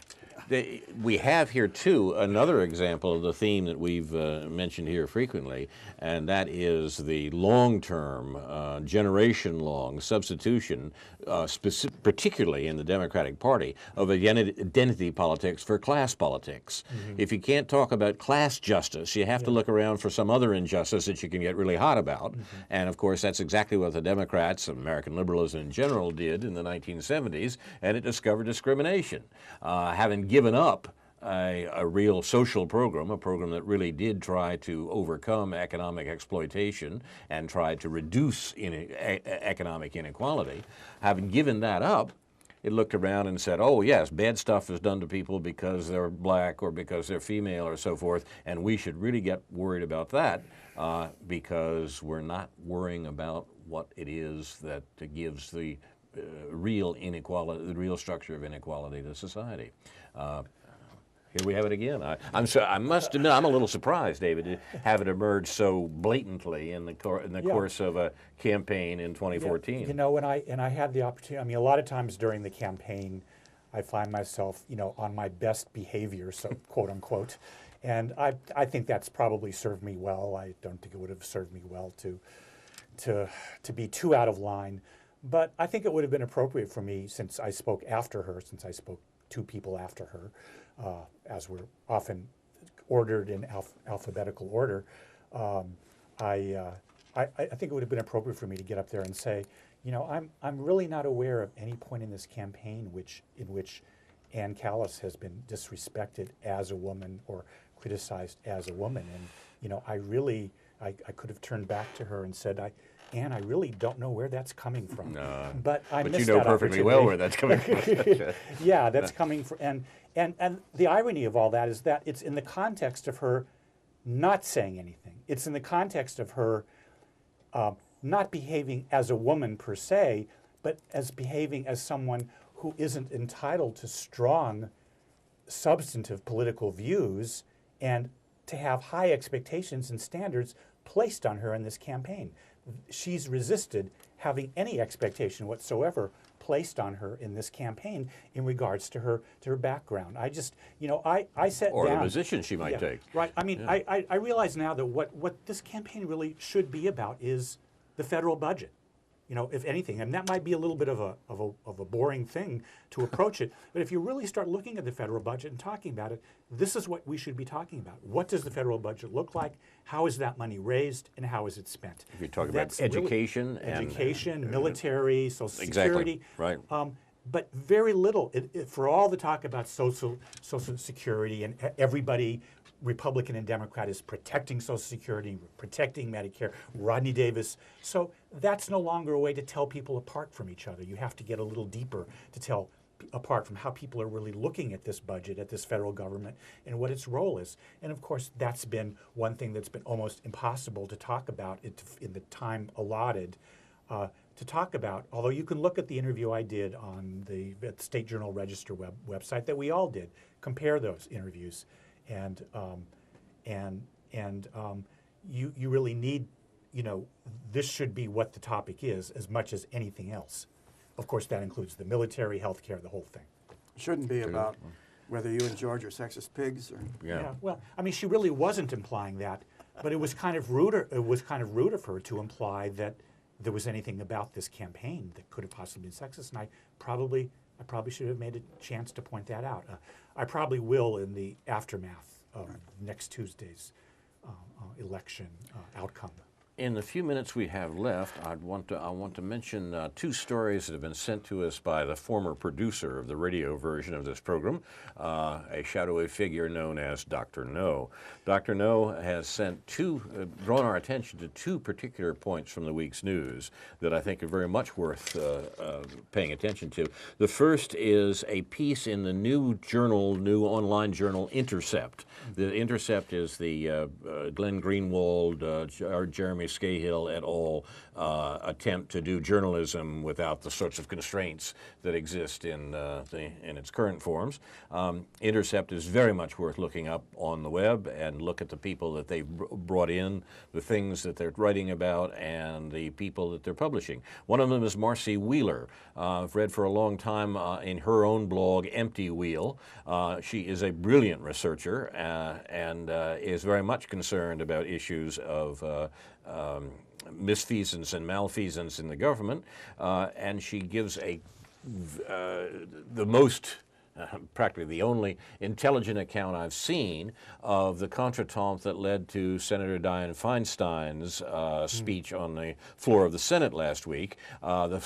Speaker 2: We have here, too, another example of the theme that we've mentioned here frequently, and that is the long-term, generation-long substitution, particularly in the Democratic Party, of identity politics for class politics. If you can't talk about class justice, you have to look around for some other injustice that you can get really hot about. And, of course, that's exactly what the Democrats, American liberalism in general, did in the 1970s, and it discovered discrimination. Having given up a real social program, a program that really did try to overcome economic exploitation and tried to reduce economic inequality, having given that up, it looked around and said, oh, yes, bad stuff is done to people because they're black or because they're female or so forth, and we should really get worried about that because we're not worrying about what it is that gives the real inequality, the real structure of inequality to society. Here we have it again. I must admit, I'm a little surprised, David, to have it emerge so blatantly in the course of a campaign in 2014.
Speaker 3: Yeah. You know, and I had the opportunity. I mean, a lot of times during the campaign, I find myself, you know, on my best behavior, so quote unquote, and I think that's probably served me well. I don't think it would have served me well to be too out of line. But I think it would have been appropriate for me, since I spoke after her, since I spoke two people after her, as we're often ordered in alphabetical order. I think it would have been appropriate for me to get up there and say, you know, I'm really not aware of any point in this campaign in which Ann Callis has been disrespected as a woman or criticized as a woman. And you know, I could have turned back to her and said, Ann, I really don't know where that's coming from. But
Speaker 2: you know perfectly well where that's coming from.
Speaker 3: Yeah, that's coming from, and the irony of all that is that it's in the context of her not saying anything. It's in the context of her not behaving as a woman per se, but as behaving as someone who isn't entitled to strong, substantive political views and to have high expectations and standards placed on her in this campaign. She's resisted having any expectation whatsoever placed on her in this campaign in regards to her background. I just, you know, I sat down.
Speaker 2: Or the position she might take.
Speaker 3: Right. I mean, I realize now that what this campaign really should be about is the federal budget. You know, if anything, and that might be a little bit of a boring thing to approach it, but if you really start looking at the federal budget and talking about it, this is what we should be talking about. What does the federal budget look like? How is that money raised, and how is it spent?
Speaker 2: If you're talking about education,
Speaker 3: military, Social Security,
Speaker 2: right?
Speaker 3: But very little. For all the talk about Social Security and everybody, Republican and Democrat, is protecting Social Security, protecting Medicare, Rodney Davis. So that's no longer a way to tell people apart from each other. You have to get a little deeper to tell apart from how people are really looking at this budget, at this federal government, and what its role is. And of course, that's been one thing that's been almost impossible to talk about in the time allotted to talk about. Although you can look at the interview I did on the State Journal Register website that we all did, compare those interviews. And you really need, you know, this should be what the topic is as much as anything else. Of course, that includes the military, healthcare, the whole thing.
Speaker 4: It shouldn't be about whether you and George are sexist pigs or.
Speaker 3: Yeah. Well, I mean, she really wasn't implying that, but it was kind of rude. It was kind of rude of her to imply that there was anything about this campaign that could have possibly been sexist, and I probably should have made a chance to point that out. I probably will in the aftermath of next Tuesday's election outcome.
Speaker 2: In the few minutes we have left, I want to mention two stories that have been sent to us by the former producer of the radio version of this program, a shadowy figure known as Dr. No. Dr. No has drawn our attention to two particular points from the week's news that I think are very much worth paying attention to. The first is a piece in the new online journal, Intercept. The Intercept is the Glenn Greenwald, Jeremy Jeremy Scahill et al. Attempt to do journalism without the sorts of constraints that exist in its current forms. Intercept is very much worth looking up on the web and look at the people that they've brought in, the things that they're writing about, and the people that they're publishing. One of them is Marcy Wheeler. I've read for a long time in her own blog, Empty Wheel. She is a brilliant researcher and is very much concerned about issues of misfeasance and malfeasance in the government, and she gives the most practically the only intelligent account I've seen of the contretemps that led to Senator Dianne Feinstein's speech on the floor of the Senate last week, the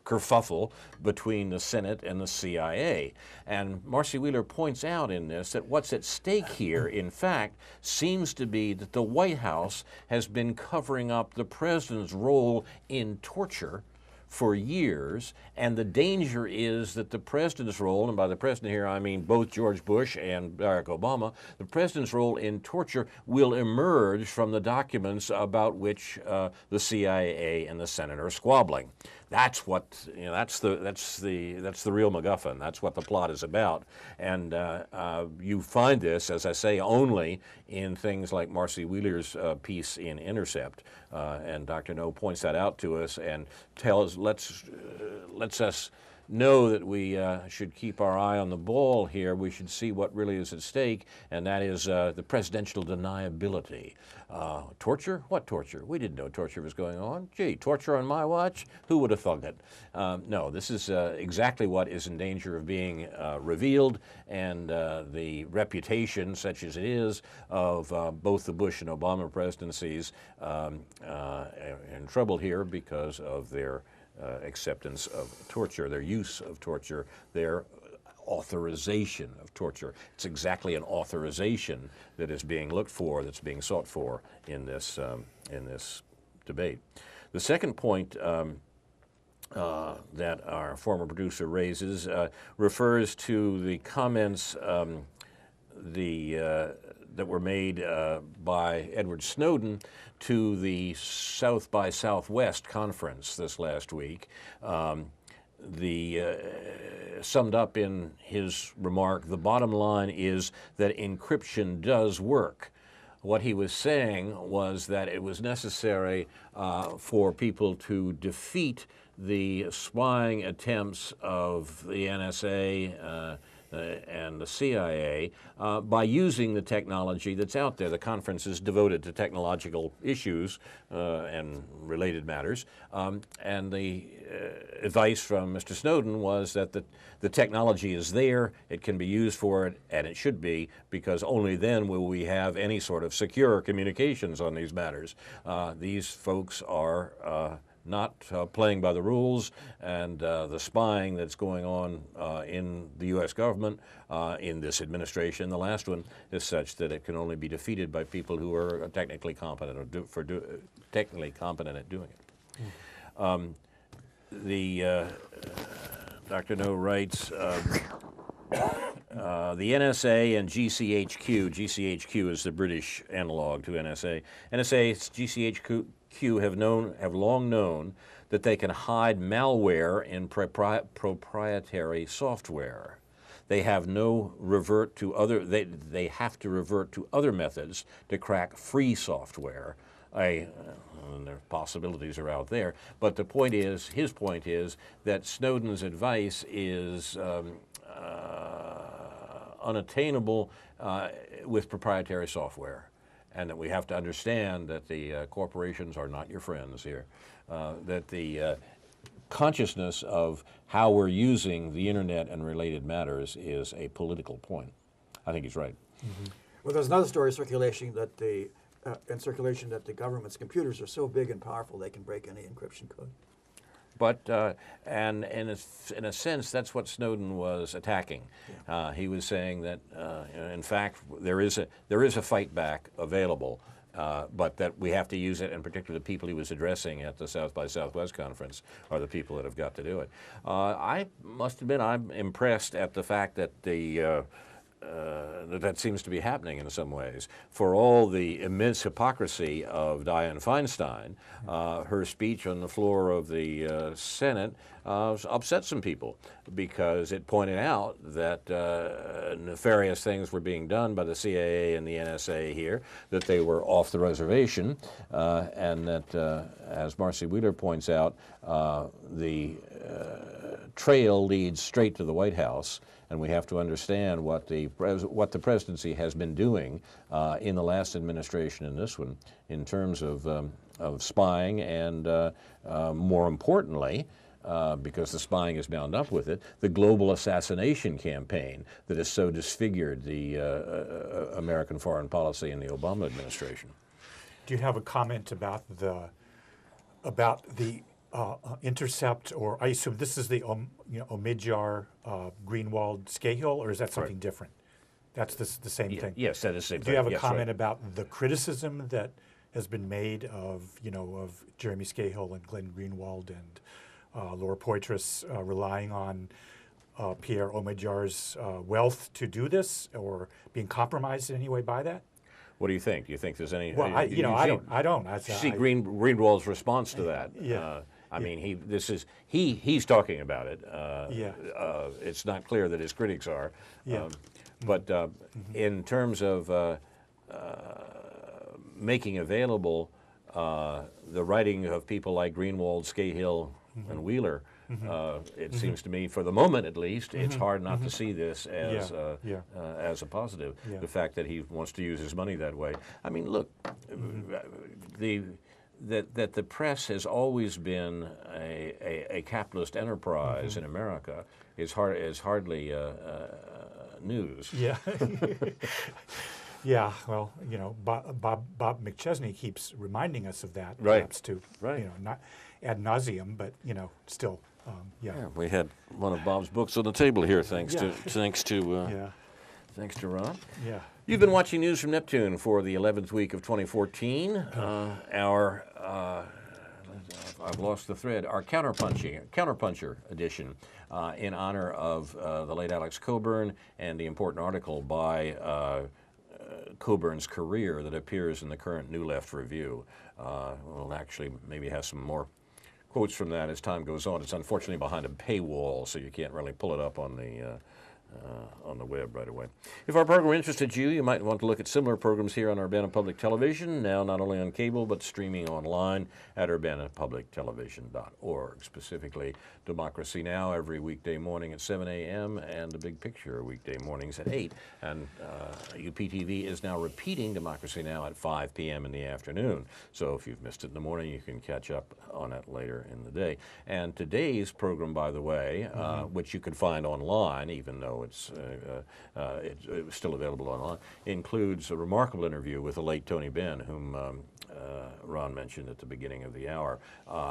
Speaker 2: kerfuffle between the Senate and the CIA. And Marcy Wheeler points out in this that what's at stake here, in fact, seems to be that the White House has been covering up the president's role in torture for years, and the danger is that the president's role, and by the president here I mean both George Bush and Barack Obama, the president's role in torture will emerge from the documents about which the CIA and the Senate are squabbling. That's what that's the real MacGuffin. That's what the plot is about, and you find this, as I say, only in things like Marcy Wheeler's piece in Intercept, and Dr. No points that out to us and lets us know that we should keep our eye on the ball here. We should see what really is at stake, and that is the presidential deniability. Torture? What torture? We didn't know torture was going on. Gee, torture on my watch? Who would have thought it? No, this is exactly what is in danger of being revealed, and the reputation, such as it is, of both the Bush and Obama presidencies in trouble here because of their acceptance of torture, their use of torture, their authorization of torture. It's exactly an authorization that is being looked for, that's being sought for in this debate. The second point that our former producer raises refers to the comments that were made by Edward Snowden to the South by Southwest conference this last week. Summed up in his remark, the bottom line is that encryption does work. What he was saying was that it was necessary for people to defeat the spying attempts of the NSA and the CIA by using the technology that's out there. The conference is devoted to technological issues and related matters, and the advice from Mr. Snowden was that the technology is there, it can be used for it, and it should be, because only then will we have any sort of secure communications on these matters. These folks are not playing by the rules, and the spying that's going on in the U.S. government, in this administration, the last one, is such that it can only be defeated by people who are technically competent at doing it. Dr. No writes, the NSA and GCHQ is the British analog to NSA. NSA, GCHQ have long known that they can hide malware in proprietary software. They have no revert to other. They have to revert to other methods to crack free software. And their possibilities are out there. But the point is, his point is that Snowden's advice is unattainable with proprietary software, and that we have to understand that the corporations are not your friends here, that the consciousness of how we're using the internet and related matters is a political point. I think he's right.
Speaker 4: Mm-hmm. Well, there's another story circulation that the government's computers are so big and powerful they can break any encryption code.
Speaker 2: But and in a sense, that's what Snowden was attacking. Yeah. He was saying that, in fact, there is a fight back available, but that we have to use it. And particularly the people he was addressing at the South by Southwest conference are the people that have got to do it. I must admit, I'm impressed at the fact that the that seems to be happening in some ways. For all the immense hypocrisy of Dianne Feinstein, her speech on the floor of the Senate upset some people because it pointed out that nefarious things were being done by the CIA and the NSA here, that they were off the reservation, and that, as Marcy Wheeler points out, the trail leads straight to the White House. And we have to understand what the presidency has been doing in the last administration and this one in terms of spying and, more importantly, because the spying is bound up with it, the global assassination campaign that has so disfigured the American foreign policy in the Obama administration.
Speaker 3: Do you have a comment about the intercept, or I assume this is the Omidyar Greenwald Scahill, or is that something different? That's the same thing.
Speaker 2: Yes, that is the same thing.
Speaker 3: Do you have a
Speaker 2: Yes,
Speaker 3: comment
Speaker 2: right.
Speaker 3: about the criticism that has been made of of Jeremy Scahill and Glenn Greenwald and Laura Poitras relying on Pierre Omidyar's wealth to do this, or being compromised in any way by that?
Speaker 2: What do you think? Do you think there's any?
Speaker 3: Well, I don't.
Speaker 2: You see Greenwald's response to that.
Speaker 3: Yeah.
Speaker 2: I mean, he's talking about it.
Speaker 3: Yeah.
Speaker 2: It's not clear that his critics are.
Speaker 3: Yeah.
Speaker 2: But in terms of making available the writing of people like Greenwald, Scahill, and Wheeler, it seems to me, for the moment at least, it's hard not to see this as as a positive.
Speaker 3: Yeah.
Speaker 2: The fact that he wants to use his money that way. I mean, look, that the press has always been a capitalist enterprise in America is hardly news.
Speaker 3: Yeah. Yeah. Well, Bob McChesney keeps reminding us of that,
Speaker 2: Right.
Speaker 3: perhaps to
Speaker 2: Right.
Speaker 3: not ad nauseum, but still, yeah.
Speaker 2: Yeah, we had one of Bob's books on the table here, thanks
Speaker 3: Yeah.
Speaker 2: to
Speaker 3: Yeah.
Speaker 2: Ron.
Speaker 3: Yeah.
Speaker 2: You've been watching News from Neptune for the 11th week of 2014. I've lost the thread. Our counterpuncher edition, in honor of the late Alex Coburn and the important article by Coburn's career that appears in the current New Left Review. We'll actually maybe have some more quotes from that as time goes on. It's unfortunately behind a paywall, so you can't really pull it up on the web right away. If our program interested you, you might want to look at similar programs here on Urbana Public Television, now not only on cable, but streaming online at urbanapublictelevision.org. Specifically, Democracy Now! Every weekday morning at 7 a.m. and The Big Picture weekday mornings at 8. And UPTV is now repeating Democracy Now! At 5 p.m. in the afternoon. So if you've missed it in the morning, you can catch up on it later in the day. And today's program, by the way, which you can find online, even though it's still available online, includes a remarkable interview with the late Tony Benn, whom Ron mentioned at the beginning of the hour,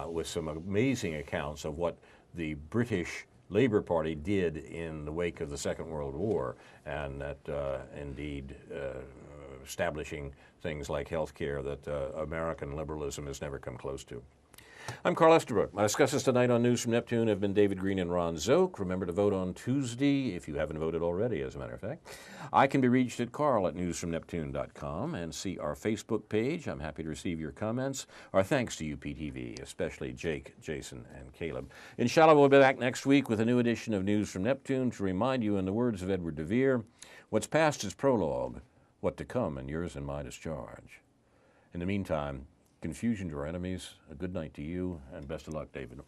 Speaker 2: with some amazing accounts of what the British Labour Party did in the wake of the Second World War, and that indeed establishing things like health care that American liberalism has never come close to. I'm Carl Estabrook. My discussants tonight on News from Neptune have been David Green and Ron Szoke. Remember to vote on Tuesday, if you haven't voted already, as a matter of fact. I can be reached at carl@newsfromneptune.com and see our Facebook page. I'm happy to receive your comments. Our thanks to UPTV, especially Jake, Jason, and Caleb. Inshallah, we'll be back next week with a new edition of News from Neptune to remind you, in the words of Edward de Vere, what's past is prologue, what to come and yours and my discharge. In the meantime, confusion to our enemies, a good night to you, and best of luck, David.